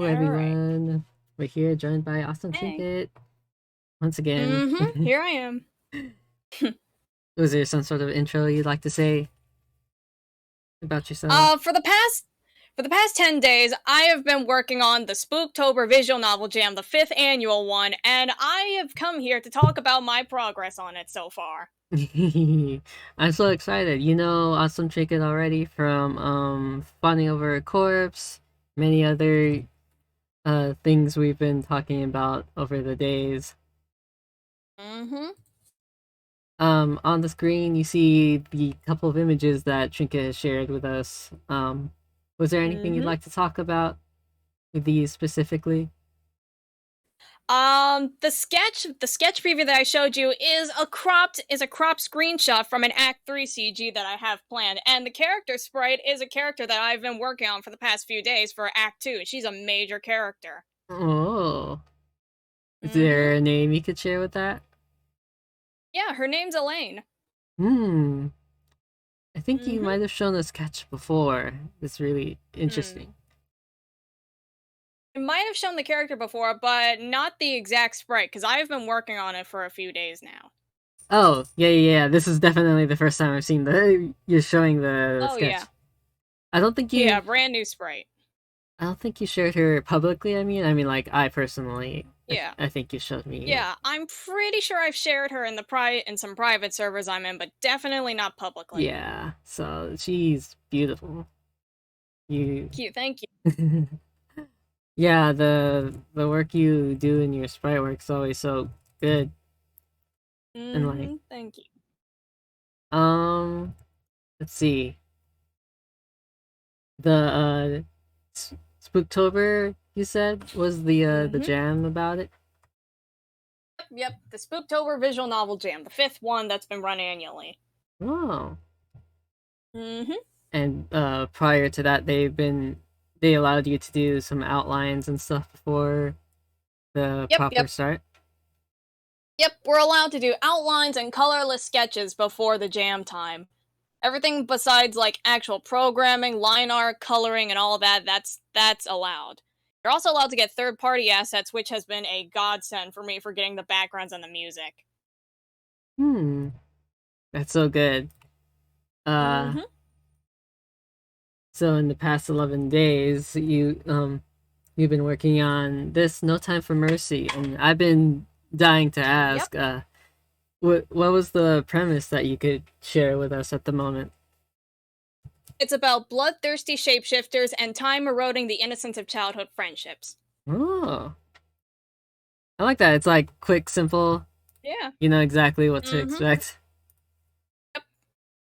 Alright. everyone. We're here joined by Hey. AwesomeTrinket once again. Here I am. Was there some sort of intro you'd like to say about yourself? For the past 10 days, I have been working on the Spooktober Visual Novel Jam, the 5th annual one, and I have come here to talk about my progress on it so far. I'm so excited. You know AwesomeTrinket already from Fawning Over a Corpse, many other things we've been talking about over the days. Mm-hmm. On the screen, you see the couple of images that Trinket has shared with us. Was there anything you'd Mm-hmm. like to talk about with these specifically? The sketch preview that I showed you is a cropped screenshot from an Act 3 CG that I have planned, and the character sprite is a character that I've been working on for the past few days for Act 2. She's a major character. Oh, is Mm-hmm. there a name you could share with that? Yeah, her name's Elaine. Hmm, I think you Mm-hmm. might have shown a sketch before. It's really Hmm. interesting. I might have shown the character before, but not the exact sprite, because I've been working on it for a few days now. Oh, yeah. This is definitely the first time I've seen the you're showing the Oh yeah. sketch. I don't think Yeah, you brand new sprite. I don't think you shared her publicly. I mean, like I personally, Yeah. I think you showed me. Yeah, I'm pretty sure I've shared her in in some private servers I'm in, but definitely not publicly. Yeah, so she's beautiful. You, Cute, thank you. yeah, the work you do in your sprite work's always so good. And like, Thank you. um, let's see, the Spooktober you said was the Mm-hmm. jam about it. Yep, the Spooktober Visual Novel Jam, the 5th one that's been run annually. Oh, Mm-hmm. and prior to that, they allowed you to do some outlines and stuff before the Yep, proper yep. start. Yep, we're allowed to do outlines and colorless sketches before the jam time. Everything besides like actual programming, line art, coloring, and all that, that's allowed. You're also allowed to get third-party assets, which has been a godsend for me for getting the backgrounds and the music. Hmm, that's so good. Uh, Mm-hmm. so in the past 11 days, you've been working on this No Time for Mercy, and I've been dying to Yep. ask, what was the premise that you could share with us at the moment? It's about bloodthirsty shapeshifters and time eroding the innocence of childhood friendships. Oh, I like that. It's like quick, simple. Yeah. You know exactly what to Mm-hmm. expect. Yep.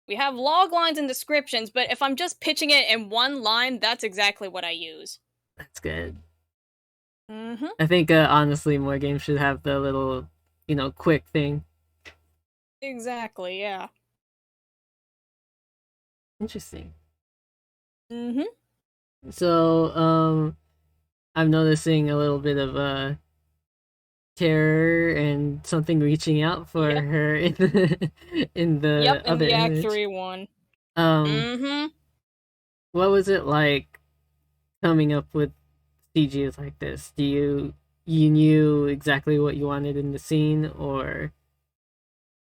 We have log lines and descriptions, but if I'm just pitching it in one line, that's exactly what I use. That's good. Mm-hmm. I think honestly, more games should have the little, quick thing. Exactly, yeah. Interesting. Mm-hmm. So, I'm noticing a little bit of terror and something reaching out for Yep. her in in Yep, the in other the Act image. 3 one. Um, Mm-hmm. what was it like coming up with CGs like this? You knew exactly what you wanted in the scene, or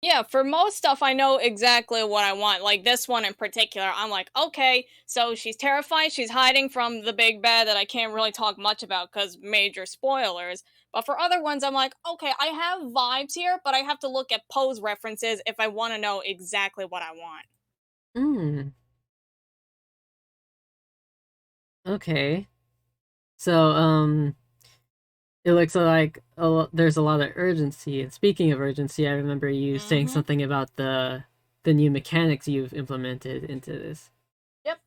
Yeah, for most stuff, I know exactly what I want. Like this one in particular, I'm like, okay, so she's terrified, she's hiding from the big bad that I can't really talk much about because major spoilers. But for other ones, I'm like, okay, I have vibes here, but I have to look at pose references if I want to know exactly what I want. mm, okay. So, it looks like there's a lot of urgency. And speaking of urgency, I remember you saying Mm-hmm. something about the new mechanics you've implemented into this. Yep.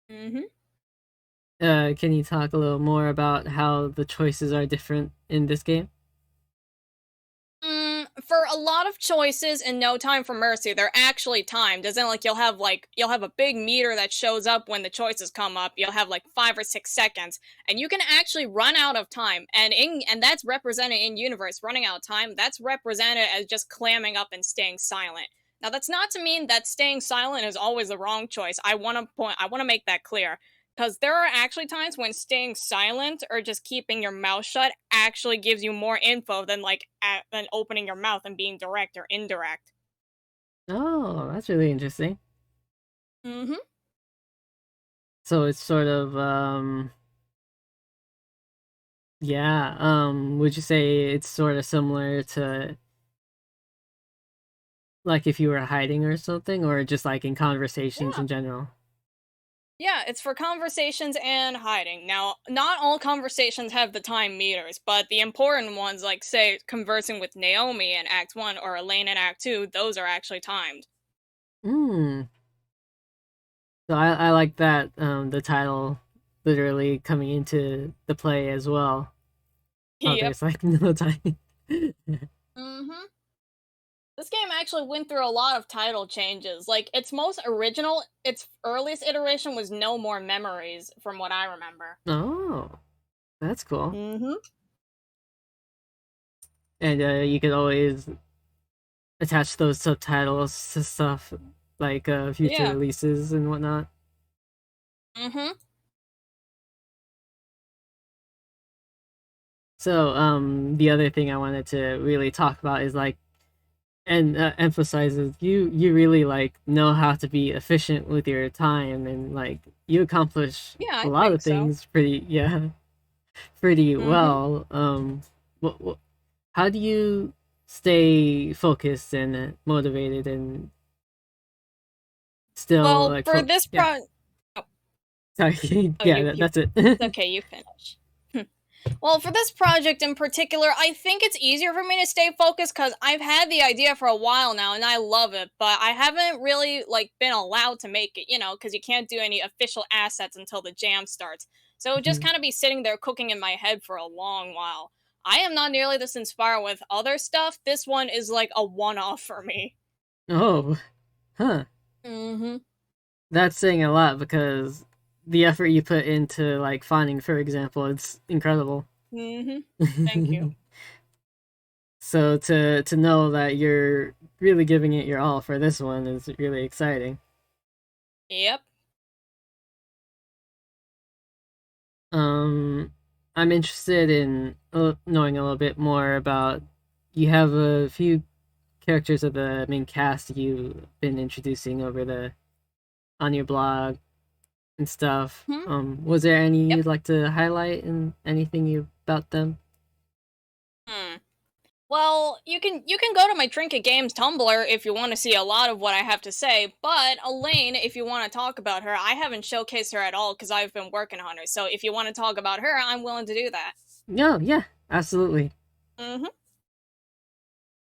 Mm-hmm. Can you talk a little more about how the choices are different in this game? For a lot of choices in No Time for Mercy, they're actually timed. As in, you'll have a big meter that shows up when the choices come up. You'll have like 5 or 6 seconds, and you can actually run out of time. And that's represented in universe. Running out of time, that's represented as just clamming up and staying silent. Now, that's not to mean that staying silent is always the wrong choice. I want to make that clear. because there are actually times when staying silent or just keeping your mouth shut actually gives you more info than than opening your mouth and being direct or indirect. Oh, that's really interesting. Mhm. So it's sort of yeah, would you say it's sort of similar to like if you were hiding or something, or just like in conversations Yeah. in general? Yeah, it's for conversations and hiding. Now, not all conversations have the time meters, but the important ones, like, say, conversing with Naomi in Act 1 or Elaine in Act 2, those are actually timed. Hmm. So I like that the title literally coming into the play as well. How Yep. there's like no time. Mm-hmm. This game actually went through a lot of title changes. Like, its most original, its earliest iteration was No More Memories, from what I remember. Oh, that's cool. Mm-hmm. And you could always attach those subtitles to stuff like future Yeah. releases and whatnot. Mm-hmm. So the other thing I wanted to really talk about is like and emphasizes you really like know how to be efficient with your time and like you accomplish Yeah, a I lot of think so. things pretty yeah pretty Mm-hmm. well. How do you stay focused and motivated and still Well, like for this yeah oh, sorry oh, yeah you, that's it. it's okay, you finish. Well, for this project in particular, I think it's easier for me to stay focused because I've had the idea for a while now and I love it, but I haven't really been allowed to make it, because you can't do any official assets until the jam starts. So it would just Mhm. kind of be sitting there cooking in my head for a long while. I am not nearly this inspired with other stuff. This one is like a one-off for me. Oh, huh. Mhm. That's saying a lot because the effort you put into like finding, for example, it's incredible. Mhm. Thank you. So to know that you're really giving it your all for this one is really exciting. Yep. Um, I'm interested in knowing a little bit more about. You have a few characters of the main cast you've been introducing over the on your blog and stuff. Hmm. Was there any Yep. you'd like to highlight and anything you about them? Hmm. Well, you can go to my Trinket Games Tumblr if you want to see a lot of what I have to say, but Elaine, if you want to talk about her, I haven't showcased her at all because I've been working on her. So if you want to talk about her, I'm willing to do that. No, yeah, absolutely. Hmm.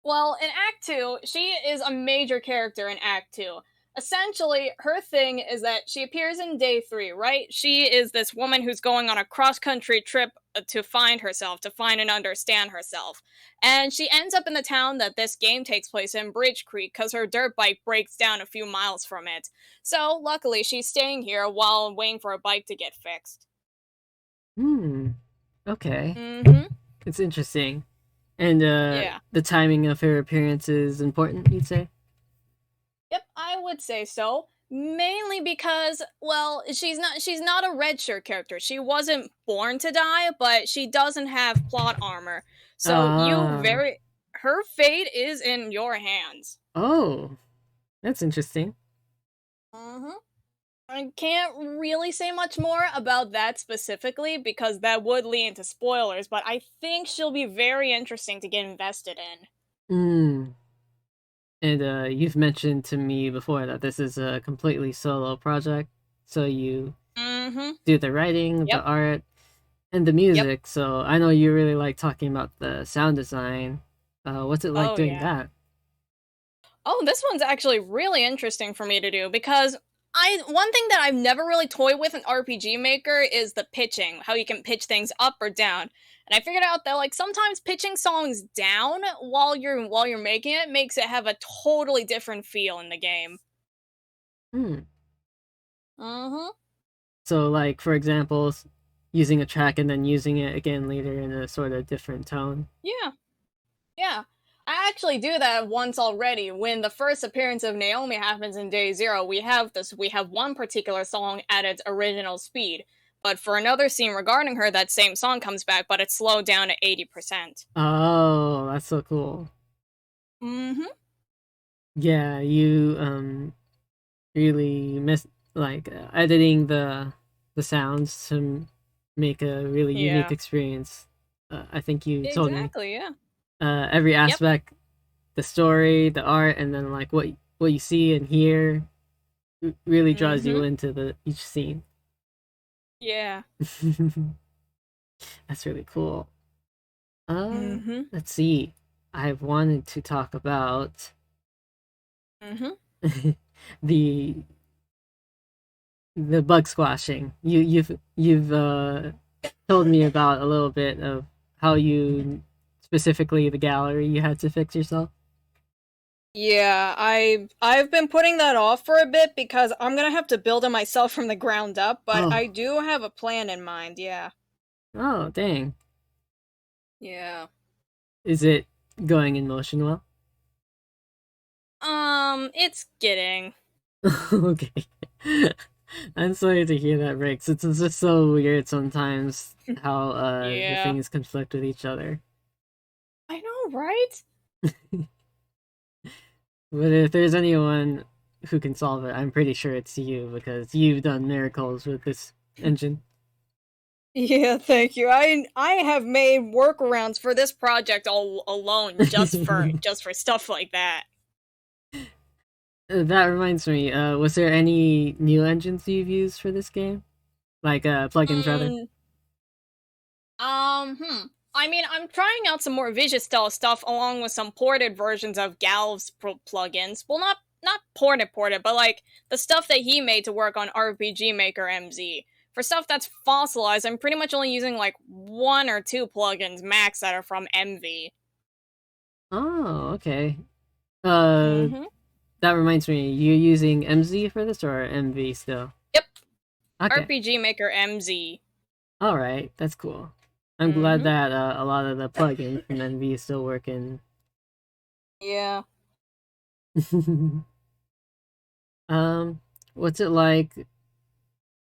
Well, in Act 2, she is a major character in Act 2. Essentially, her thing is that she appears in Day 3, right? She is this woman who's going on a cross country trip to find herself, to find and understand herself. And she ends up in the town that this game takes place in, Bridge Creek, because her dirt bike breaks down a few miles from it. So, luckily, she's staying here while waiting for a bike to get fixed. Hmm. Okay. Mm hmm. It's interesting. And Yeah. the timing of her appearance is important, you'd say? Yep, I would say so. Mainly because, well, she's not a red shirt character. She wasn't born to die, but she doesn't have plot armor. So you Uh very her fate is in your hands. oh, that's interesting. Mhm. I can't really say much more about that specifically because that would lead into spoilers, but I think she'll be very interesting to get invested in. Hmm. And you've mentioned to me before that this is a completely solo project. So you Mhm. do the writing, the Yep. art, and the Yep. music. So I know you really like talking about the sound design. What's it like Oh doing yeah. that? Oh, this one's actually really interesting for me to do because I one thing that I've never really toyed with in RPG Maker is the pitching, how you can pitch things up or down. And I figured out that sometimes pitching songs down while you're making it makes it have a totally different feel in the game. Hmm. Mhm. So like for example, using a track and then using it again later in a sort of different tone. Yeah. Yeah. actually do that once already. When the first appearance of Naomi happens in Day Zero, we have one particular song at its original speed. But for another scene regarding her, that same song comes back, but it's slowed down to 80%. Oh, that's so cool. Mm-hmm. Yeah, you really miss like editing the sounds to make a really unique Yeah. experience. I think you told me Exactly, yeah. every Yep. aspect, the story, the art, and then like what you see and hear really draws you Mm-hmm. into the each scene. Yeah. That's really cool. Mm-hmm. Let's see. I've wanted to talk about Mm-hmm. the the bug squashing. You've told me about a little bit of how you specifically the gallery you had to fix yourself. Yeah, I've been putting that off for a bit because I'm gonna have to build it myself from the ground up, but I Oh, do have a plan in mind, yeah. oh, dang! Yeah. Is it going in motion well? It's getting. Okay. I'm sorry to hear that, Rick. It's just so weird sometimes how the Yeah. things conflict with each other. I know, right? But if there's anyone who can solve it, I'm pretty sure it's you because you've done miracles with this engine. Yeah, thank you. I have made workarounds for this project all alone just for stuff like that. That reminds me, was there any new engines you've used for this game? Like plugins rather? Mm, hmm. I mean, I'm trying out some more Vigistell stuff along with some ported versions of Galv's plugins. Well, not ported, but like the stuff that he made to work on RPG Maker MZ. For stuff that's fossilized, I'm pretty much only using like one or two plugins max that are from MV. Oh, okay. Uh, Mm-hmm. that reminds me, you're using MZ for this or MV still? Yep. Okay. RPG Maker MZ. All right, that's cool. I'm glad Mm-hmm. that a lot of the plugins from MV is still working. Yeah. um, what's it like?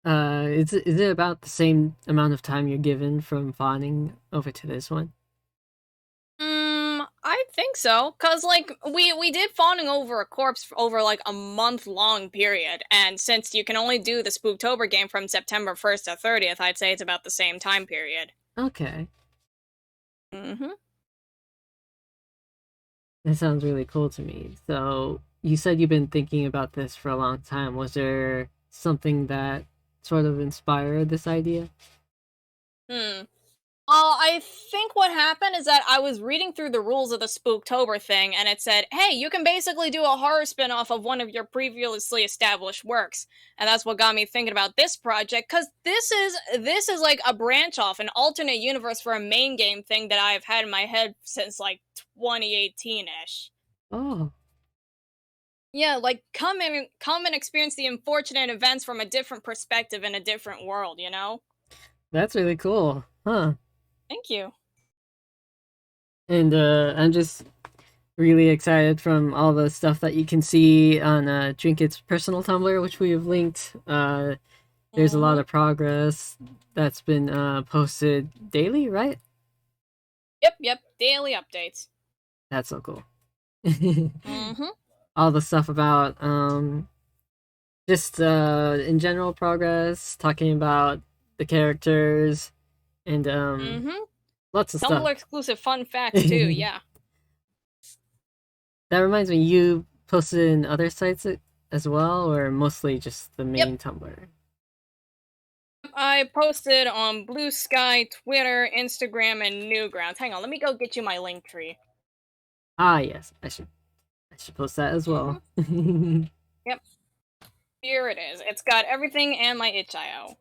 Is it about the same amount of time you're given from fawning over to this one? I think so. Cause like we did fawning over a corpse for over like a month long period, and since you can only do the Spooktober game from September 1st to 30th, I'd say it's about the same time period. Okay, Mm-hmm. that sounds really cool to me. So you said you've been thinking about this for a long time. Was there something that sort of inspired this idea? Hmm. I think what happened is that I was reading through the rules of the Spooktober thing, and it said, "Hey, you can basically do a horror spin-off of one of your previously established works," and that's what got me thinking about this project. Cause this is like a branch off, an alternate universe for a main game thing that I've had in my head since like 2018 ish. Oh, Yeah, like come and experience the unfortunate events from a different perspective in a different world. You know? that's really cool, huh? Thank you. And I'm just really excited from all the stuff that you can see on Trinket's personal Tumblr, which we have linked. There's a lot Mm-hmm. of progress that's been posted daily, right? Yep. Daily updates. That's so cool. Mm-hmm. All the stuff about just in general progress, talking about the characters and Mm-hmm. lots of stuff. Tumblr exclusive fun facts too, yeah. That reminds me, you posted in other sites as well, or mostly just the Yep. main Tumblr? I posted on Blue Sky, Twitter, Instagram, and Newgrounds. Hang on, let me go get you my link tree. Ah, yes, I should post that as Mm-hmm. well. Yep. Here it is. It's got everything and my itch.io.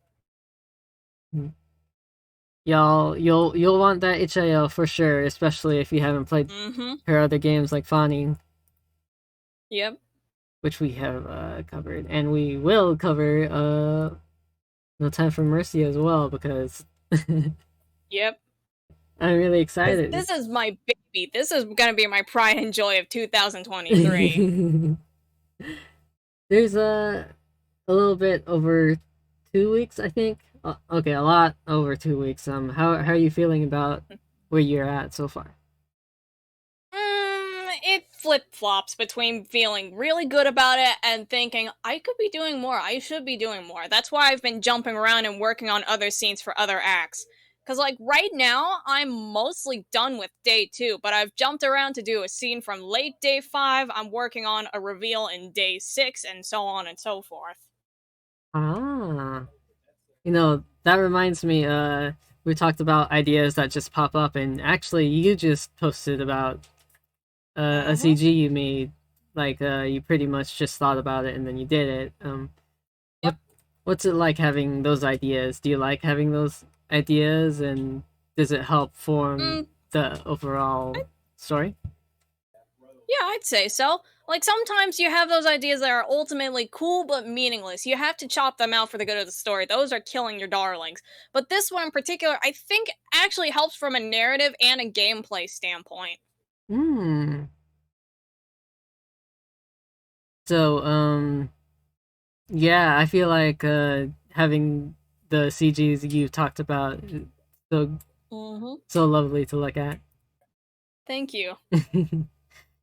Y'all, you'll want that HIL for sure, especially if you haven't played Mm-hmm. her other games like Fawning, Yep. which we have covered, and we will cover No Time for Mercy as well because Yep. I'm really Because excited. this is my baby. This is gonna be my pride and joy of 2023. There's a little bit over 2 weeks, I think. Okay, a lot over 2 weeks. How are you feeling about where you're at so far? It flip flops between feeling really good about it and thinking I could be doing more. I should be doing more. That's why I've been jumping around and working on other scenes for other acts. Cause like right now, I'm mostly done with day two, but I've jumped around to do a scene from late day five. I'm working on a reveal in day six, and so on and so forth. Ah, that reminds me. We talked about ideas that just pop up, and actually, you just posted about a Mm-hmm. CG you made. Like, you pretty much just thought about it and then you did it. Yep. What what's it like having those ideas? Do you like having those ideas, and does it help form Mm, the overall story? yeah, I'd say so. Like sometimes you have those ideas that are ultimately cool but meaningless. You have to chop them out for the good of the story. Those are killing your darlings. But this one in particular, I think actually helps from a narrative and a gameplay standpoint. Hmm. So, yeah, I feel like having the CGs you talked about so Mhm. so lovely to look at. Thank you.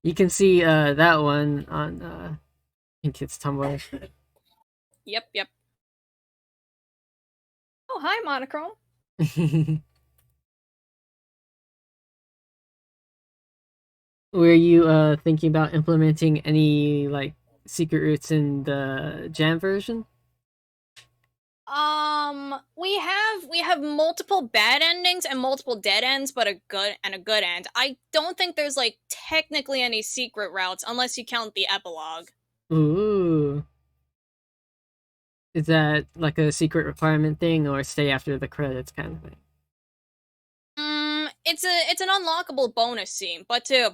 You can see that one on I think it's Tumblr. Yep, yep. Oh, hi Monochrome. Were you thinking about implementing any like secret routes in the Jam version? We have multiple bad endings and multiple dead ends, but a good end. I don't think there's like technically any secret routes unless you count the epilogue. Ooh. Is that like a secret requirement thing or stay after the credits kind of thing? It's an unlockable bonus scene, but to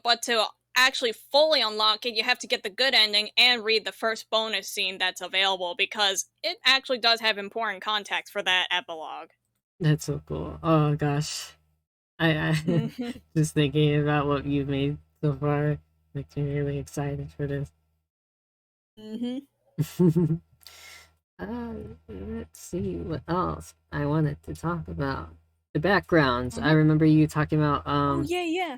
actually fully unlock it, you have to get the good ending and read the first bonus scene that's available because it actually does have important context for that epilogue. That's so cool. Oh gosh. I Mhm. just thinking about what you've made so far makes me really excited for this. Mhm. uh, let's see what else I wanted to talk about. The backgrounds. I Mhm. remember you talking about Oh yeah, yeah.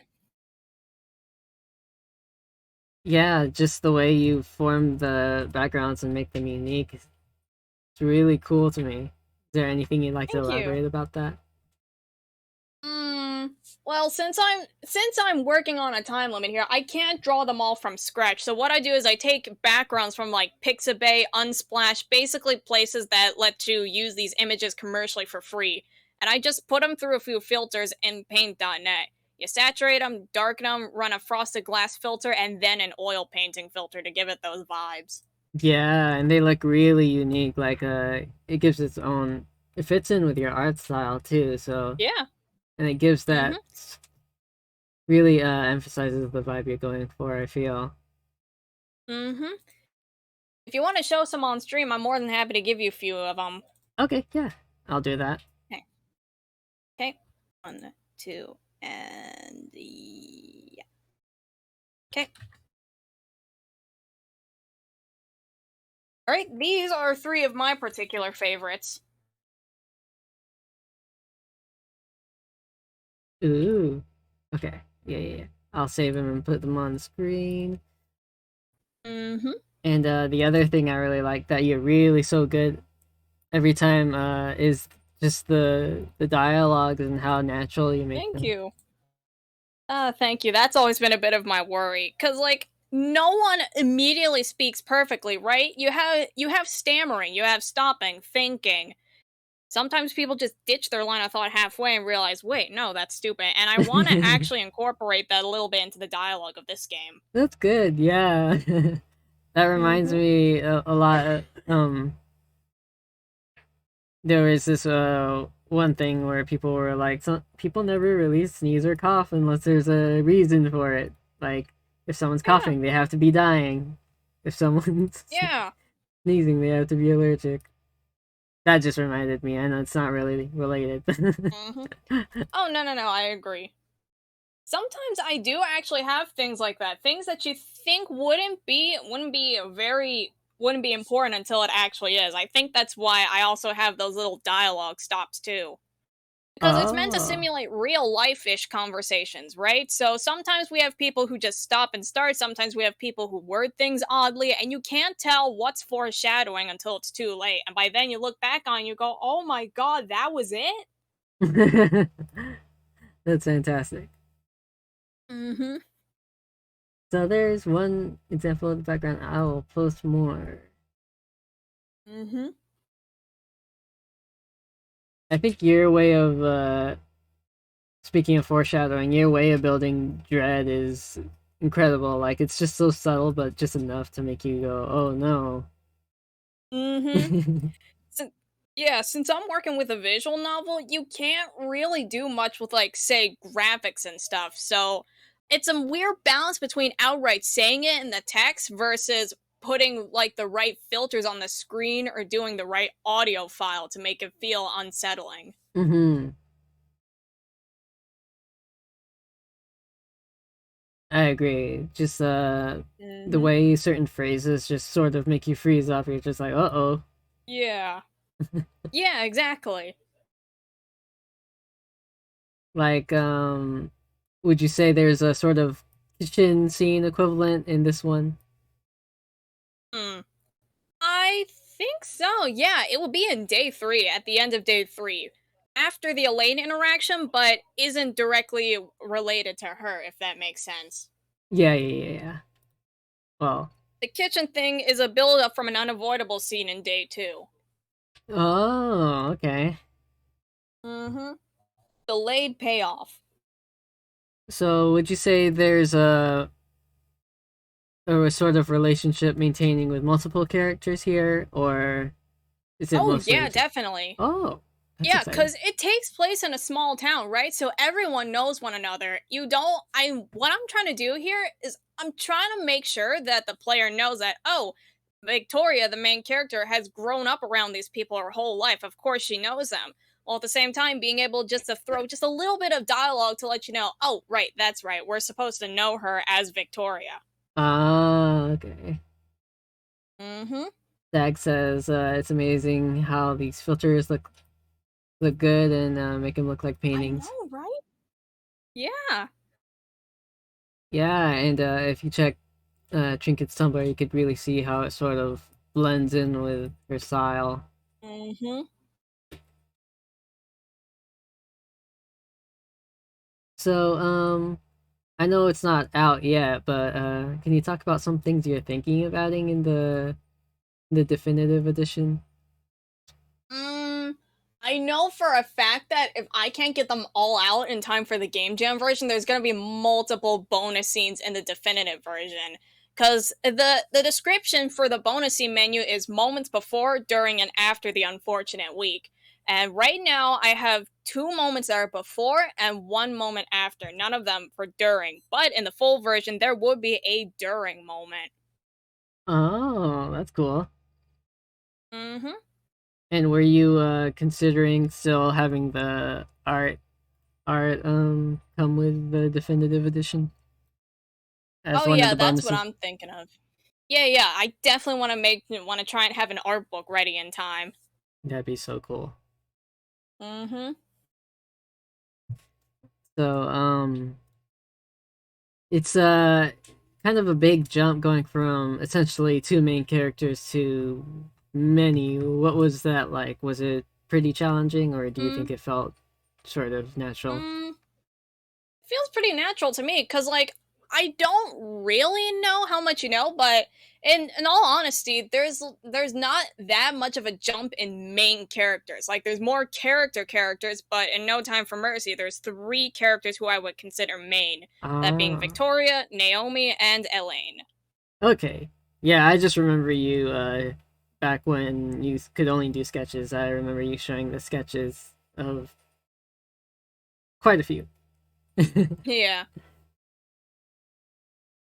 yeah, just the way you form the backgrounds and make them unique. It's really cool to me. Is there anything you'd like to Thank you. elaborate about that? Mm, well, since I'm working on a time limit here, I can't draw them all from scratch. So what I do is I take backgrounds from like Pixabay, Unsplash, basically places that let you use these images commercially for free, and I just put them through a few filters in Paint.net. You saturate them, darken them, run a frosted glass filter, and then an oil painting filter to give it those vibes. Yeah, and they look really unique. Like it gives its own. It fits in with your art style too. So Yeah. and it gives that Mm-hmm. really emphasizes the vibe you're going for. I feel. Mm-hmm. If you want to show some on stream, I'm more than happy to give you a few of them. Okay, yeah, I'll do that. Okay. Okay. One, two, and yeah. Okay. All right. These are three of my particular favorites. Ooh. Okay. Yeah, yeah, yeah. I'll save them and put them on the screen. Mm-hmm. And the other thing I really like that you're really so good every time is just the dialogues and how natural you make Thank them. you. Thank you. That's always been a bit of my worry, cause like no one immediately speaks perfectly, right? You have stammering, you have stopping, thinking. Sometimes people just ditch their line of thought halfway and realize, wait, no, that's stupid. And I want to actually incorporate that a little bit into the dialogue of this game. That's good. Yeah. That reminds Mm-hmm. me a lot. There was this one thing where people were like, some people never really sneeze or cough unless there's a reason for it. Like if someone's Yeah. coughing, they have to be dying. If someone's Yeah. sneezing, they have to be allergic. that just reminded me. I know it's not really related. Hmm. Oh, no, no, no, I agree. Sometimes I do actually have things like that. Things that you think wouldn't be important until it actually is. I think that's why I also have those little dialogue stops too. Because it's meant to Oh. simulate real life-ish conversations, right? So sometimes we have people who just stop and start, sometimes we have people who word things oddly, and you can't tell what's foreshadowing until it's too late. And by then you look back on and you go, "Oh my god, that was it?" That's fantastic. Mhm. So there's one example of the background. I will post more. Mhm. I think your way of speaking of foreshadowing, your way of building dread is incredible. Like it's just so subtle, but just enough to make you go, "Oh no." Mhm. Sin Yeah, since I'm working with a visual novel, you can't really do much with, like, say, graphics and stuff, so it's a weird balance between outright saying it in the text versus putting, like, the right filters on the screen or doing the right audio file to make it feel unsettling. Mm-hmm. I agree. Just the Mhm. way certain phrases just sort of make you freeze up. You're just like, "Uh oh." Yeah. Yeah, exactly. Like, would you say there's a sort of kitchen scene equivalent in this one? Hmm. I think so. Yeah, it will be in day 3, at the end of day 3, after the Elaine interaction, but isn't directly related to her, if that makes sense. Yeah, yeah, yeah, yeah. Well, The kitchen thing is a build up from an unavoidable scene in day 2. oh, okay. Mm-hmm. Delayed payoff. So, would you say there's a sort of relationship maintaining with multiple characters here, or is it Oh mostly yeah, just? definitely. Oh, that's Yeah, exciting. because it takes place in a small town, right? So everyone knows one another. You don't. What I'm trying to do here is I'm trying to make sure that the player knows that, oh, Victoria, the main character, has grown up around these people her whole life. Of course, she knows them. While at the same time, being able just to throw just a little bit of dialogue to let you know, oh, right, that's right. We're supposed to know her as Victoria. Ah, okay. Mm hmm. Dag says it's amazing how these filters look good and make them look like I paintings. know, right? Yeah. Yeah, and if you check Trinket's Tumblr, you could really see how it sort of blends in with her style. Mm hmm. So, I know it's not out yet, but can you talk about some things you're thinking of adding in the definitive edition? Mm, I know for a fact that if I can't get them all out in time for the Game Jam version, there's gonna be multiple bonus scenes in the definitive version. Cause the description for the bonus scene menu is moments before, during, and after the unfortunate week. And right now I have 2 moments that are before and 1 moment after. None of them for during. But in the full version, there would be a during moment. Oh, that's cool. Mm-hmm. And were you considering still having the art come with the definitive edition as Oh one of yeah, the that's what bonuses? I'm thinking of. Yeah, yeah, I definitely want to try and have an art book ready in time. That'd be so cool. Mhm. So it's kind of a big jump going from essentially two main characters to many. What was that like? Was it pretty challenging, or do you Mm. think it felt sort of natural? Mm. Feels pretty natural to me cuz like I don't really know how much you know, but in all honesty, there's not that much of a jump in main characters. Like there's more characters, but in No Time for Mercy, there's 3 characters who I would consider main, that being Ah, Victoria, Naomi, and Elaine. okay. Yeah, I just remember you back when you could only do sketches. I remember you showing the sketches of quite a few. Yeah.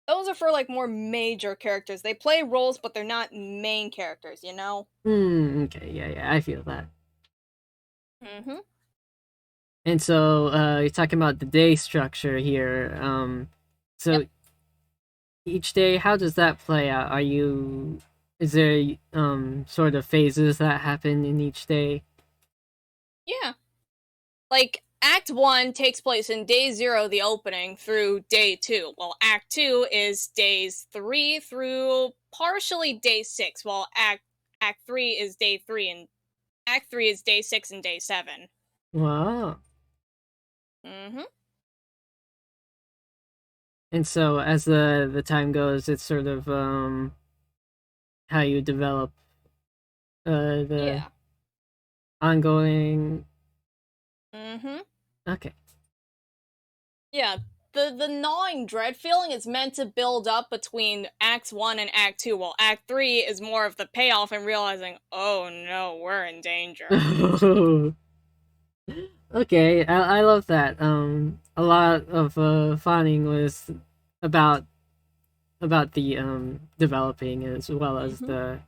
Those are for like more major characters. They play roles, but they're not main characters, you know? Okay, yeah, yeah, I feel that. Mm-hmm. And so, you're talking about the day structure here. Yep. So each day, how does that play out? Is there sort of phases that happen in each day? Yeah. Like Act 1 takes place in day 0, the opening, through day 2. While Act 2 is days 3 through partially day 6, while Act 3 is day 3 and Act 3 is day 6 and day 7. Wow. Mhm. And so as the time goes, it's sort of how you develop the Yeah. ongoing. Mhm. Okay. Yeah. The gnawing dread feeling is meant to build up between Act 1 and Act 2, while Act 3 is more of the payoff and realizing, "Oh no, we're in danger." Okay, I love that. A lot of fawning was about the developing as well as Mhm. the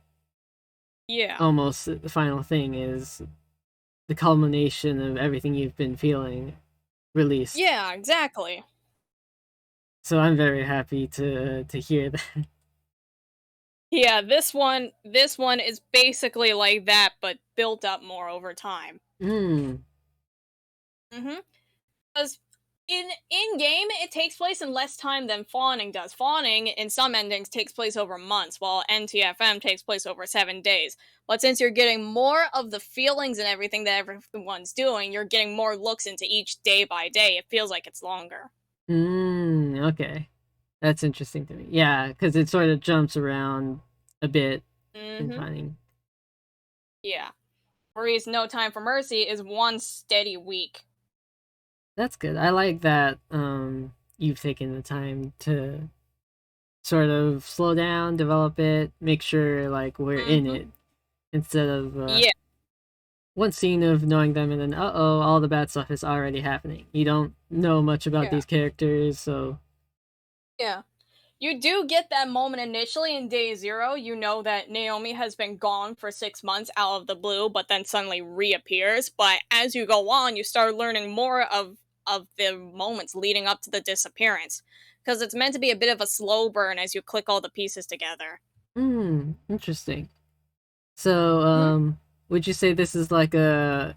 Yeah. almost the final thing is the culmination of everything you've been feeling released. Yeah, exactly. So I'm very happy to hear that. Yeah, this one is basically like that, but built up more over time. Mm. Mhm. Because in game, it takes place in less time than Fawning does. Fawning, in some endings, takes place over months, while NTFM takes place over 7 days. But since you're getting more of the feelings and everything that everyone's doing, you're getting more looks into each day by day. It feels like it's longer. Okay. That's interesting to me. Yeah, because it sort of jumps around a bit in Mhm. finding. Yeah. Whereas No Time for Mercy is one steady week. That's good. I like that you've taken the time to sort of slow down, develop it, make sure like we're in Mhm. it instead of Yeah. one scene of knowing them and then oh, all the bad stuff is already happening. You don't know much about Yeah. these characters, so Yeah. You do get that moment initially in day 0. You know that Naomi has been gone for 6 months out of the blue, but then suddenly reappears. But as you go on, you start learning more of the moments leading up to the disappearance, because it's meant to be a bit of a slow burn as you click all the pieces together. interesting. So Hmm. would you say this is like a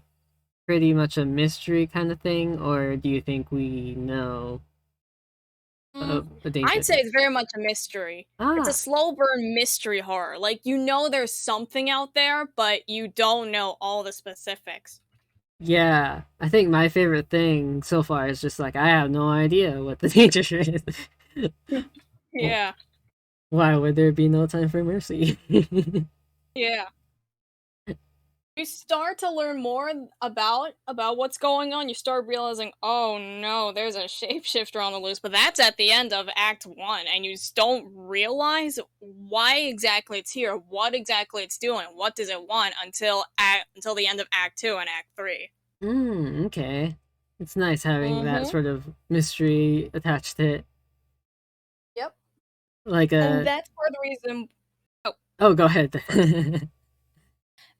pretty much a mystery kind of thing, or do you think we know Mm, a danger I'd say there? it's very much a mystery. It's a Ah, slow burn mystery horror. Like, you know there's something out there, but you don't know all the specifics. yeah. I think my favorite thing so far is just like I have no idea what the danger is. Well, Yeah. why would there be no time for mercy? Yeah. You start to learn more about what's going on. You start realizing, oh no, there's a shapeshifter on the loose. But that's at the end of Act 1, and you just don't realize why exactly it's here, what exactly it's doing, what does it want until the end of Act 2 and Act 3. Okay. It's nice having that Mm-hmm. sort of mystery attached to it. Yep. Like And a that's part of the reason. Oh, oh, go ahead.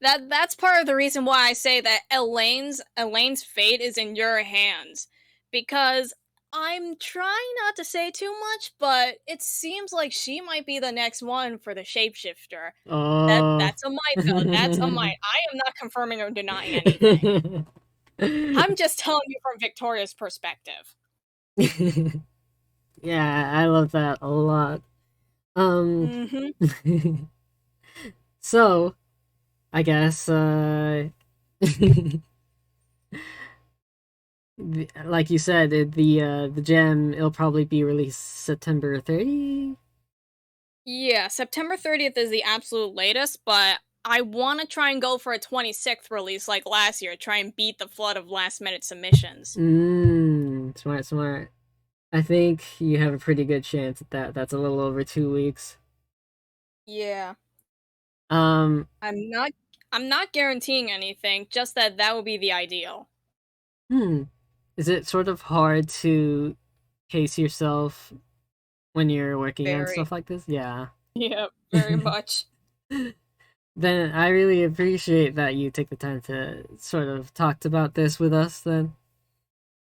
that's part of the reason why I say that Elaine's fate is in your hands, because I'm trying not to say too much, but it seems like she might be the next one for the shapeshifter. Oh. That's a might though. That's a might. I am not confirming or denying anything. I'm just telling you from Victoria's perspective. Yeah, I love that a lot. Um, Mhm. so I guess like you said, the gem it'll probably be released September 30. Yeah, September 30th is the absolute latest, but I want to try and go for a 26th release like last year, try and beat the flood of last minute submissions. Smart, smart. I think you have a pretty good chance at that. That's a little over 2 weeks. Yeah. Um, I'm not I'm not guaranteeing anything, just that that would be the ideal. hmm. Is it sort of hard to pace yourself when you're working on Very. stuff like this. Yeah. Yeah, very much. Then I really appreciate that you take the time to sort of talk about this with us. Then,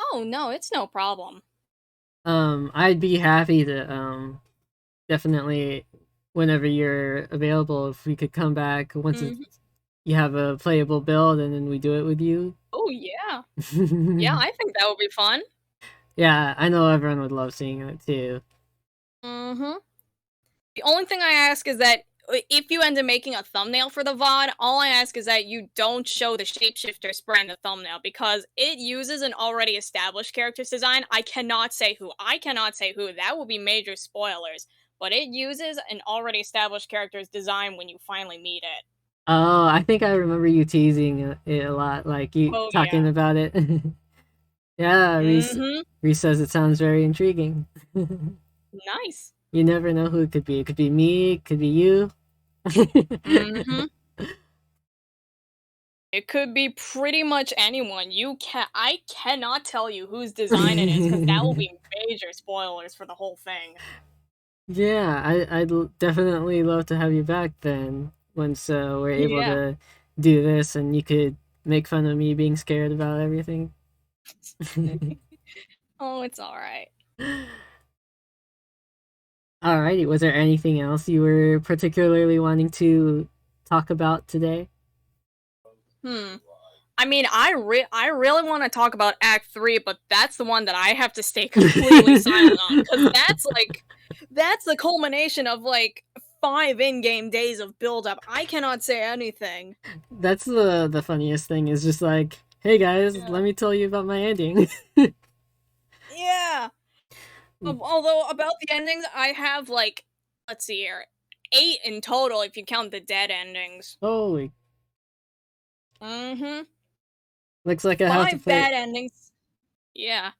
Oh, no, it's no problem. I'd be happy to definitely whenever you're available, if we could come back once it's Mhm. you have a playable build, and then we do it with you. Oh, yeah. Yeah, I think that would be fun. Yeah, I know everyone would love seeing it too. Mhm. The only thing I ask is that if you end up making a thumbnail for the VOD, all I ask is that you don't show the shapeshifter spread in the thumbnail because it uses an already established character's design. I cannot say who. I cannot say who. That will be major spoilers. But it uses an already established character's design when you finally meet it. Oh, I think I remember you teasing it a lot, like you Oh talking yeah. about it. Yeah, Mm-hmm. Reese says it sounds very intriguing. Nice. You never know who it could be. It could be me, it could be you. Mm-hmm. It could be pretty much anyone. I cannot tell you whose design it is because that will be major spoilers for the whole thing. Yeah, definitely love to have you back then once we're able Yeah. to do this and you could make fun of me being scared about everything. Oh, it's alright. Alrighty, was there anything else you were particularly wanting to talk about today? Hmm. I mean, I really want to talk about Act 3, but that's the one that I have to stay completely silent on cuz that's the culmination of like 5 in-game days of build up. I cannot say anything. That's the funniest thing is just like, hey guys, Yeah. let me tell you about my ending. Yeah. Although about the endings, I have like let's see here. 8 in total if you count the dead endings. Holy, Mhm. looks like I have to 5 play. bad endings. Yeah.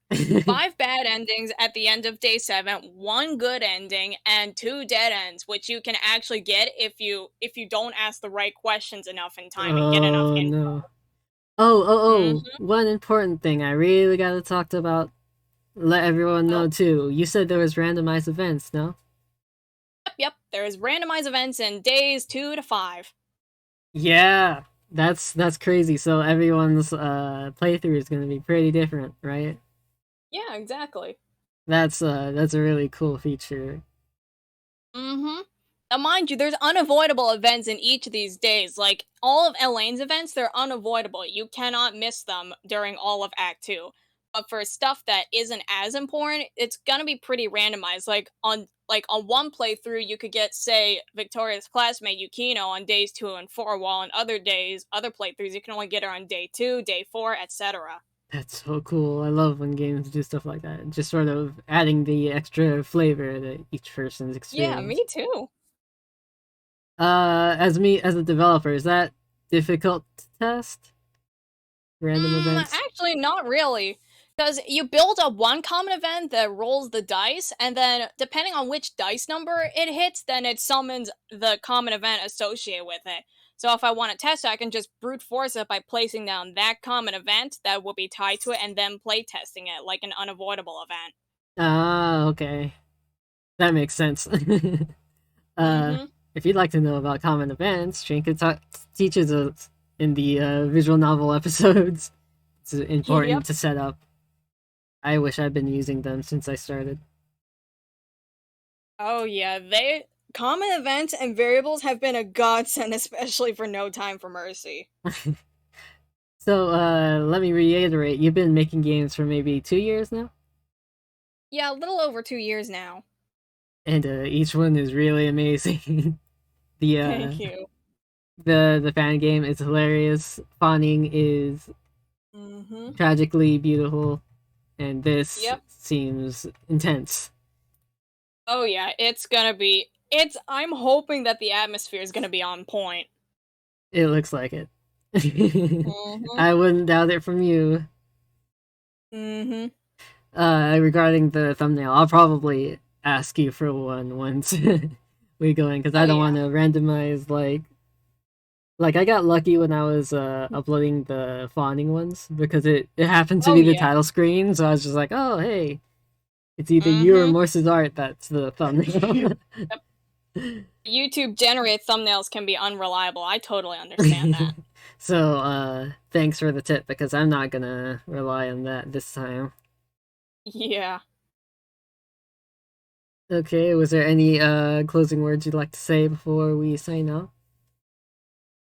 5 bad endings at the end of day 7, 1 good ending, and 2 dead ends, which you can actually get if you don't ask the right questions enough in time and get enough Oh info. no. Oh, Mhm. one important thing I really gotta talk about, let everyone Oh, know too. You said there was randomized events, no? yep. There's randomized events in days 2 to 5. Yeah, that's crazy. So everyone's playthrough is gonna be pretty different, right? Yeah, exactly. That's a really cool feature. Mhm. Now, mind you, there's unavoidable events in each of these days. Like all of Elaine's events, they're unavoidable. You cannot miss them during all of Act 2. But for stuff that isn't as important, it's gonna be pretty randomized. Like on one playthrough, you could get, say, Victoria's classmate Yukino on days 2 and 4, while on other days, other playthroughs, you can only get her on day 2, day 4, etc. That's so cool. I love when games do stuff like that. Just sort of adding the extra flavor to each person's Yeah, experience. me too. As me as a developer, is that difficult to test? Random events? Actually, not really. Because you build up one common event that rolls the dice, and then depending on which dice number it hits, then it summons the common event associated with it. So if I want to test it, I can just brute force it by placing down that common event that will be tied to it and then play testing it like an unavoidable event. Ah, okay. That makes sense. uh, Mm-hmm. if you'd like to know about common events, teaches us in the visual novel episodes. It's Yep. important to set up. I wish I'd been using them since I started. Oh yeah, they common events and variables have been a godsend, especially for No Time for Mercy. So, let me reiterate, you've been making games for maybe 2 years now? Yeah, a little over 2 years now. And each one is really amazing. the Thank you. the fan game is hilarious. Fawning is Mm-hmm. tragically beautiful, and this Yep. seems intense. Oh yeah, it's gonna be. It's. I'm hoping that the atmosphere is gonna be on point. It looks like it. Mm-hmm. I wouldn't doubt it from you. Mm-hmm. Regarding the thumbnail, I'll probably ask you for one once we go in because Oh I don't yeah. want to randomize like I got lucky when I was uploading the fawning ones because it happened to Oh be the yeah. title screen, so I was just like, oh hey. It's either you or Mm-hmm. Morse's art that's the thumbnail. Yep. YouTube generated thumbnails can be unreliable. I totally understand that. So, thanks for the tip because I'm not gonna rely on that this time. Yeah. Okay, was there any closing words you'd like to say before we sign off?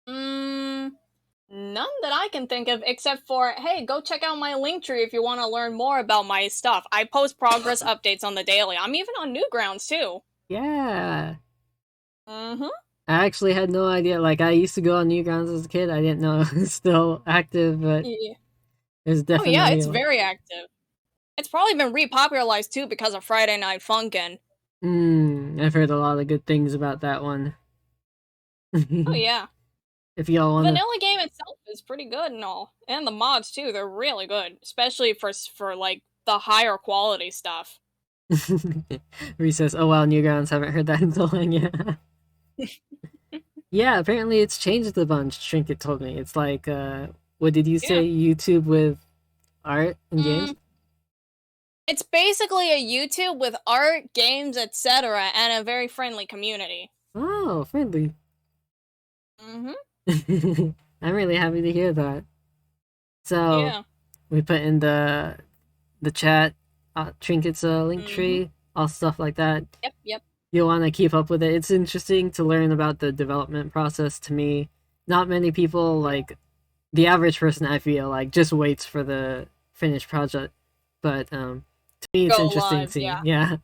Mm, none that I can think of except for, hey, go check out my link tree if you want to learn more about my stuff. I post progress updates on the daily. I'm even on Newgrounds too. Yeah. Mm-hmm. I actually had no idea. Like, I used to go on Newgrounds as a kid. I didn't know it was still active, but Yeah. it's Oh yeah, definitely it's a. very active. It's probably been repopularized too because of Friday Night Funkin'. I've heard a lot of good things about that one. Oh yeah. If y'all The wanna. vanilla game itself is pretty good and all. And the mods too, they're really good, especially for like the higher quality stuff. Recess. Oh wow, Newgrounds. Haven't heard that in so long. Yeah. Yeah, apparently it's changed a bunch. Trinket told me. It's like, what did you Yeah. say? YouTube with art and games? Mm, it's basically a YouTube with art, games, etc., and a very friendly community. Oh, friendly. Mm-hmm. I'm really happy to hear that. So Yeah. we put in the chat, Trinket's link Mm-hmm. tree, all stuff like that. Yep, yep. You'll want to keep up with it. It's interesting to learn about the development process. To me, not many people like the average person. I feel like just waits for the finished project, but to me, it's Go interesting live, seeing. yeah. Yeah.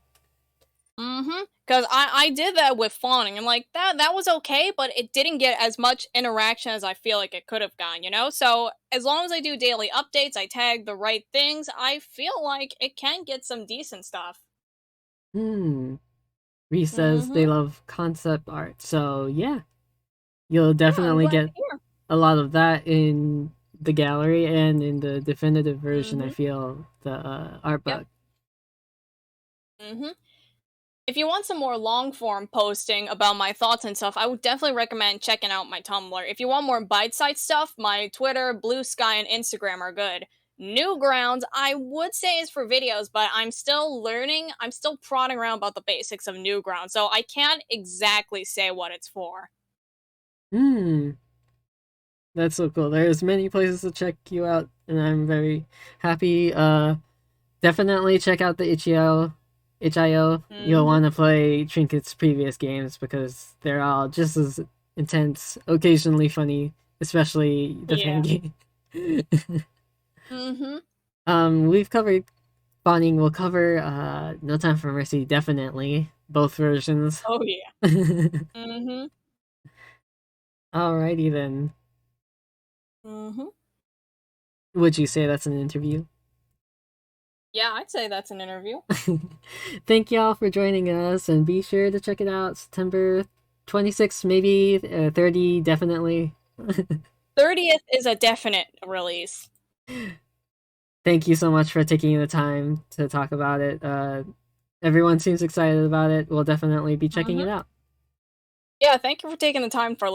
Mm-hmm. Cause I did that with fawning. I'm like, that was okay, but it didn't get as much interaction as I feel like it could have gotten, you know? So as long as I do daily updates, I tag the right things, I feel like it can get some decent stuff. Hmm. Reese says Mm-hmm. they love concept art, so yeah, you'll Yeah, I'm definitely glad get to hear. a lot of that in the gallery and in the definitive version. I Mm-hmm. feel the art Yep. book. Mm-hmm. If you want some more long form posting about my thoughts and stuff, I would definitely recommend checking out my Tumblr. If you want more bite sized stuff, my Twitter, Blue Sky, and Instagram are good. Newgrounds, I would say is for videos, but I'm still learning. I'm still prodding around about the basics of Newgrounds, so I can't exactly say what it's for. Hmm. That's so cool. There's many places to check you out, and I'm very happy. Definitely check out the itch.io. You'll Mm-hmm. want to play Trinket's previous games because they're all just as intense, occasionally funny, especially the fan Yeah. game. Mm-hmm. We've covered Spawning. We'll cover No Time for Mercy, definitely. Both versions. Oh yeah. Mm-hmm. Alrighty then. Mm-hmm. Would you say that's an interview? Yeah, I'd say that's an interview. Thank y'all for joining us, and be sure to check it out. September 26th, maybe 30, definitely. 30th is a definite release. Thank you so much for taking the time to talk about it. Everyone seems excited about it. We'll definitely be checking Mm-hmm. it out. Yeah, thank you for taking the time for listening.